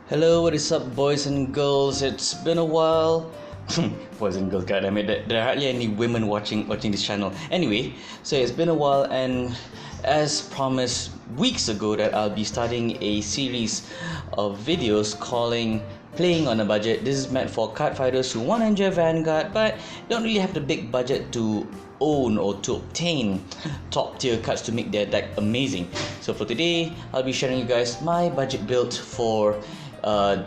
Hello, what is up, boys and girls? It's been a while. Boys and girls, goddammit, there are hardly any women watching this channel. Anyway, so it's been a while, and as promised weeks ago, that I'll be starting a series of videos calling Playing on a Budget. This is meant for card fighters who want to enjoy Vanguard but don't really have the big budget to own or to obtain top tier cards to make their deck amazing. So for today, I'll be sharing you guys my budget build for the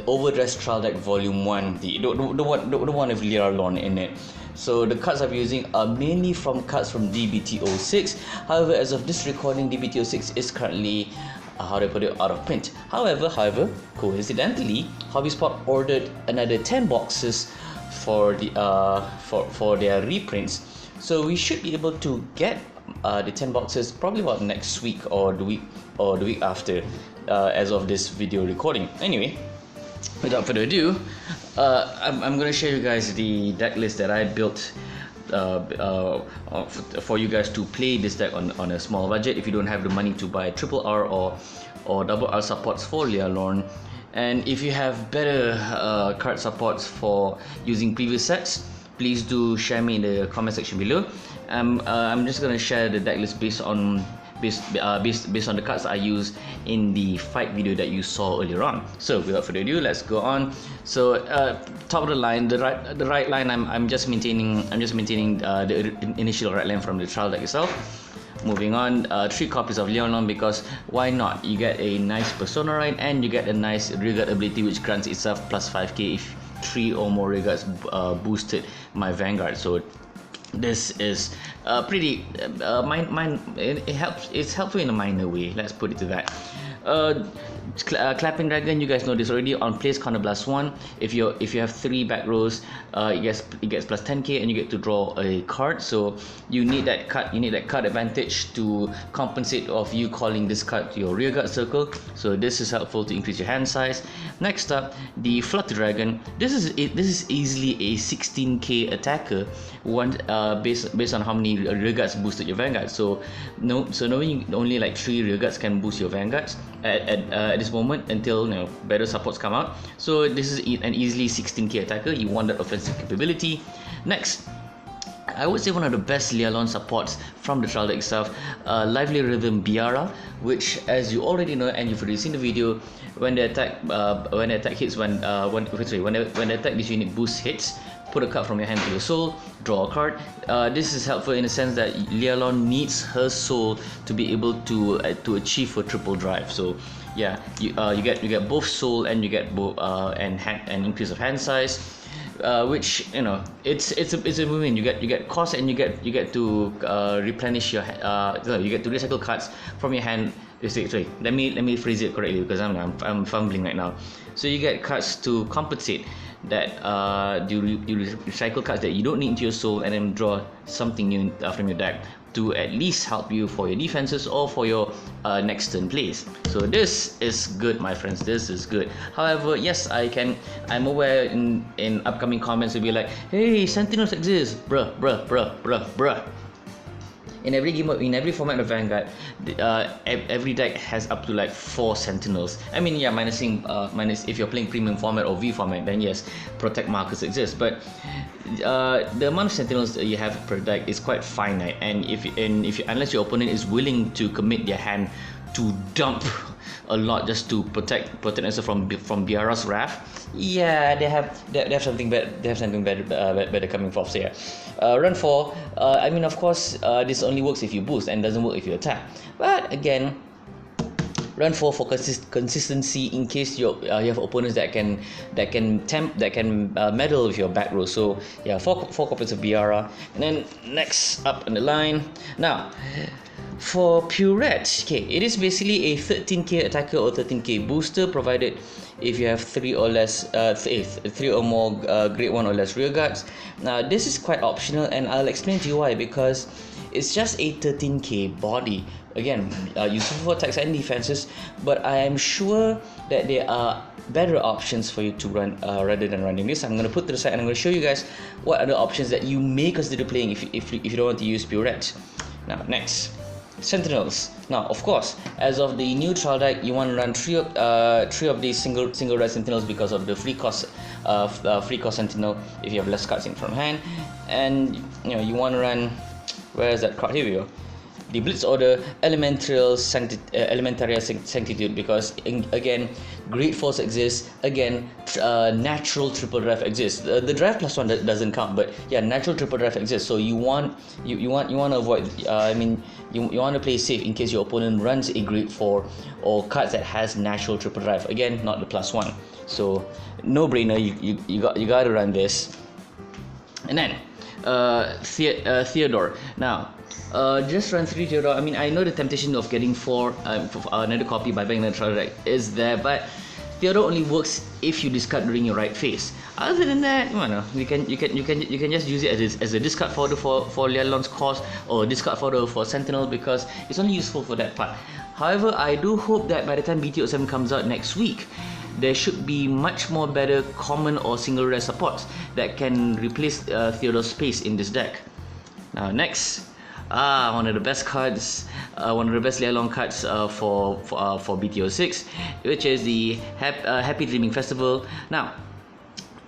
Overdressed Trial Deck Volume 1, the one with Lorne in it. So the cards I'm using are mainly from cards from D-TD01. However, as of this recording, D-TD01 is currently out of print. However, coincidentally, HobbySpot ordered another 10 boxes for the for their reprints. So we should be able to get the 10 boxes probably about next week or the week after, as of this video recording. Anyway, without further ado, I'm going to show you guys the deck list that I built for you guys to play this deck on a small budget if you don't have the money to buy triple R or double R supports for Lorne. And if you have better card supports for using previous sets, please do share me in the comment section below. I'm just gonna share the deck list based on the cards I used in the fight video that you saw earlier on. So without further ado, let's go on. So top of the line, the right line, I'm just maintaining the initial right line from the trial deck itself. Moving on, 3 copies of Lorne, because why not? You get a nice persona right, and you get a nice rearguard ability which grants itself plus 5k if 3 or more rearguards boosted my Vanguard. So this is pretty it helps. It's helpful in a minor way, let's put it to that. Clapping Dragon, you guys know this already. On place counter blast 1, if you have 3 back rows, it gets plus 10k and you get to draw a card. So you need that card advantage to compensate of you calling this card to your rearguard circle. So this is helpful to increase your hand size. Next up, the Flutter Dragon. This is easily a 16k attacker based on how many rearguards boosted your Vanguard. So knowing only like 3 rearguards can boost your Vanguards at this moment until better supports come out. So this is an easily 16k attacker. You want that offensive capability. Next, I would say one of the best Lorne supports from the trial deck itself, Lively Rhythm Biara, which, as you already know and you've already seen the video, when the attack this unit boost hits, put a card from your hand to your soul, draw a card. This is helpful in the sense that Lorne needs her soul to be able to achieve a triple drive. So yeah, you get both soul and you get both and increase of hand size, which it's a win. You get cost and you get to replenish your you get to recycle cards from your hand. Sorry, let me phrase it correctly because I'm fumbling right now. So you get cards to compensate that you recycle cards that you don't need into your soul and then draw something new from your deck to at least help you for your defenses or for your next turn plays. So this is good, my friends. This is good. However, yes, I'm aware in upcoming comments will be like, hey, Sentinels exist, bruh. In every game, in every format of Vanguard, every deck has up to like 4 Sentinels. I mean, yeah, minus if you're playing premium format or V format, then yes, protect markers exist. But the amount of Sentinels that you have per deck is quite finite, and unless your opponent is willing to commit their hand to dump a lot just to protect themselves from Biara's wrath, yeah, they have something better coming forth. So yeah, run 4. I mean, of course, this only works if you boost and doesn't work if you attack. But again, run 4 for consistency in case you have opponents that can meddle with your back row. So yeah, 4 copies of Biara. And then next up on the line, now for Purette, okay, it is basically a 13k attacker or 13k booster, provided if you have 3 or more grade 1 or less rearguards. Now this is quite optional, and I'll explain to you why. Because it's just a 13k body. Again, useful for attacks and defenses, but I am sure that there are better options for you to run rather than running this. I'm going to put to the side and I'm going to show you guys what other options that you may consider playing if you don't want to use Purette. Now next, Sentinels. Now, of course, as of the new trial deck, you want to run three of these single red Sentinels because of the free cost Sentinel if you have less cards in front hand, and you want to run, where is that card? Here we go. The Blitz Order Elementaria Sanctitude, because again, Great Force exists. Again, natural triple drive exists. The drive plus one doesn't count, but yeah, natural triple drive exists. So you want to avoid. You want to play safe in case your opponent runs a Great Four or cards that has natural triple drive. Again, not the plus one. So no brainer. You got to run this. And then Theodore. Now, just run 3 Theodore. I mean, I know the temptation of getting 4 another copy by buying another trial deck is there, but Theodore only works if you discard during your right phase. Other than that, you can just use it as a discard fodder for Lialon's cause, or discard fodder for Sentinel, because it's only useful for that part. However, I do hope that by the time BT07 comes out next week, there should be much more better common or single rare supports that can replace Theodore's space in this deck. Now next, one of the best cards, one of the best Lialon cards for BT06, which is the Happy Dreaming Festival. Now,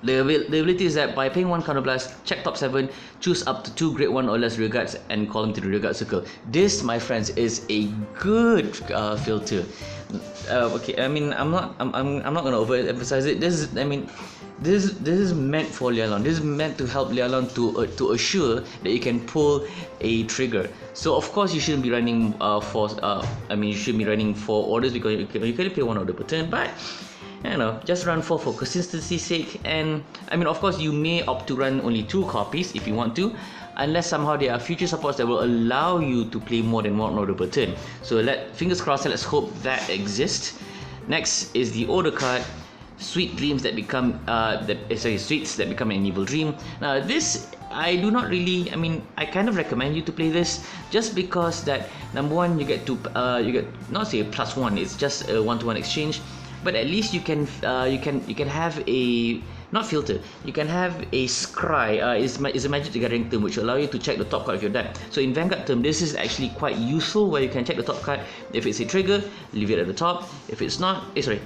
the ability is that by paying 1 counterblast, check top 7, choose up to 2 grade 1 or less rear guards, and call them to the rear guard circle. This, my friends, is a good filter. Okay, I mean, I'm not gonna overemphasize it. This is meant for Lialon. This is meant to help Lialon to assure that you can pull a trigger. So of course you shouldn't be running you shouldn't be running 4 orders, because you can only play 1 order per turn. But just run 4 for consistency's sake. And I mean, of course, you may opt to run only 2 copies if you want to, unless somehow there are future supports that will allow you to play more than 1 order per turn. So fingers crossed, let's hope that exists. Next is the order card, Sweet Dreams that become Sweets that become an evil dream. Now this, I do not really, I kind of recommend you to play this, just because that number one, you get not say a +1, it's just a 1-to-1 exchange, but at least you can have a, not filter, you can have a scry. Is a Magic the Gathering term which will allow you to check the top card of your deck. So in Vanguard term, this is actually quite useful, where you can check the top card. If it's a trigger, leave it at the top. If it's not, if it's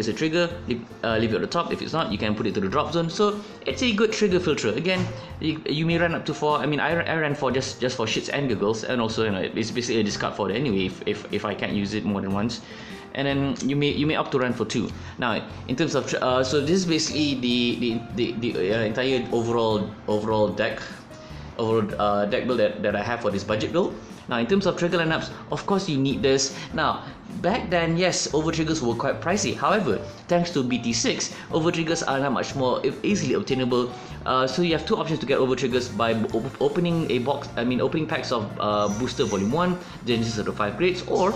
a trigger, leave it at the top. If it's not, you can put it to the drop zone. So it's a good trigger filter. Again, you may run up to 4. I mean, I ran 4 just for shits and giggles, and also it's basically a discard fodder anyway if I can't use it more than once. And then you may opt to run for 2. Now, in terms of so this is basically the entire overall deck build that I have for this budget build. Now, in terms of trigger lineups, of course you need this. Now, back then, yes, over triggers were quite pricey. However, thanks to BT6, over triggers are now much more easily obtainable. So you have 2 options to get over triggers by opening opening packs of Booster Volume 1, Genesis of the 5 grades, or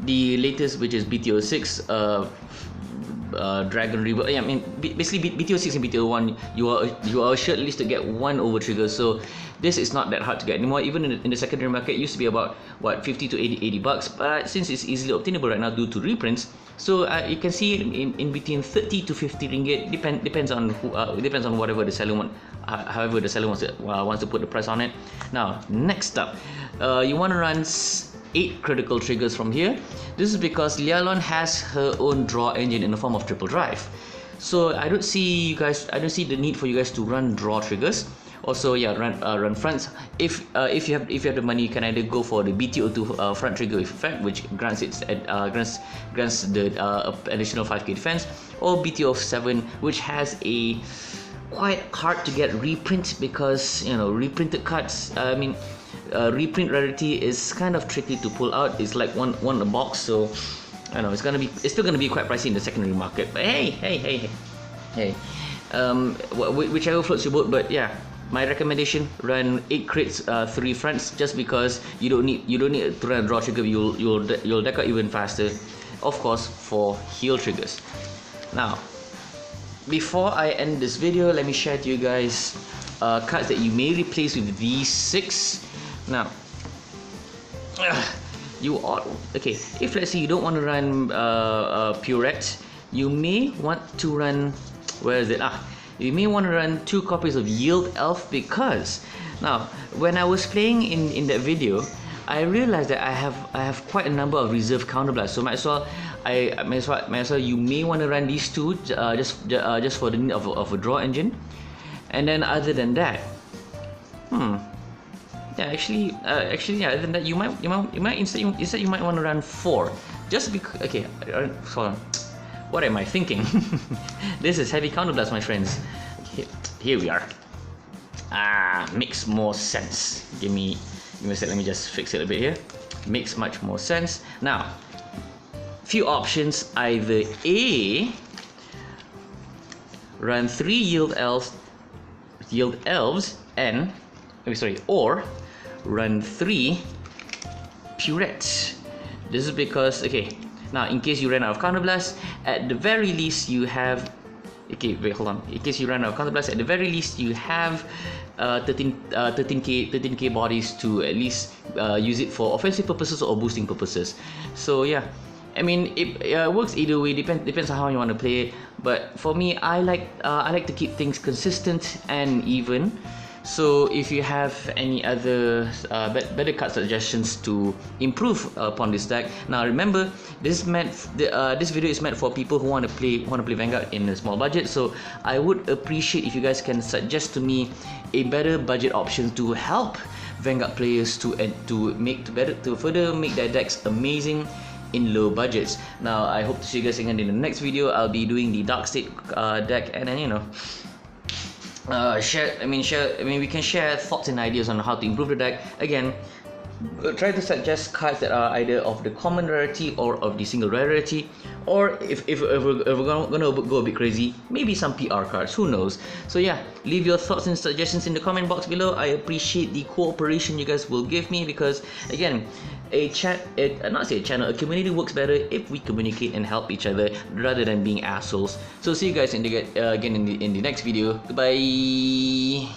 the latest, which is BT06 Dragon River. Yeah, I mean, basically BT06 and BT01, you are assured at least to get 1 over trigger. So this is not that hard to get anymore. Even in the secondary market, it used to be about what, 50 to 80 bucks, but since it's easily obtainable right now due to reprints, so you can see it in between 30 to 50 ringgit. Depends on whatever the seller however the seller wants to put the price on it. Now, next up, you want to run 8 critical triggers from here. This is because Lialon has her own draw engine in the form of triple drive. So I don't see the need for you guys to run draw triggers. Also, yeah, run fronts. If you have the money, you can either go for the BT02 front trigger with effect, which grants the additional 5k defense, or BT07, which has a quite hard to get reprint, because reprinted cards. Reprint rarity is kind of tricky to pull out. It's like one a box, so I know it's still gonna be quite pricey in the secondary market. But hey, whichever floats your boat. But yeah, my recommendation: run 8 crits, 3 fronts, just because you don't need to run a draw trigger. You'll deck out even faster, of course, for heal triggers. Now, before I end this video, let me share to you guys cards that you may replace with these 6. Now, if let's say you don't want to run Purette, you may want to run, where is it? You may want to run 2 copies of Yield Elf, because Now, when I was playing in that video, I realized that I have quite a number of reserve counterblasts. So might as well you may want to run these two just for the need of a draw engine, and then other than that, yeah, actually, yeah. Other than that, you might instead you might want to run 4, just because. Okay, hold on. What am I thinking? This is heavy counterblast, my friends. Here we are. Makes more sense. Give me a sec. Let me just fix it a bit here. Makes much more sense. Now, few options. Either A, run 3 yield elves, and or run 3 purettes. This is because, okay, now in case you run out of counterblast, at the very least you have, okay, wait, hold on. In case you run out of counterblast, at the very least you have 13k bodies to at least use it for offensive purposes or boosting purposes. So yeah, I mean, it works either way. Depends on how you want to play it. But for me, I like to keep things consistent and even. So if you have any other better card suggestions to improve upon this deck, now remember, this video is meant for people who want to play Vanguard in a small budget. So I would appreciate if you guys can suggest to me a better budget option to help Vanguard players to further make their decks amazing in low budgets. Now I hope to see you guys again in the next video. I'll be doing the Dark State deck, and then, you know, we can share thoughts and ideas on how to improve the deck. Again, try to suggest cards that are either of the common rarity or of the single rarity, or if we're gonna go a bit crazy, maybe some PR cards, who knows. So yeah, leave your thoughts and suggestions in the comment box below. I appreciate the cooperation you guys will give me, because again, a community works better if we communicate and help each other rather than being assholes. So see you guys again in the next video. Goodbye.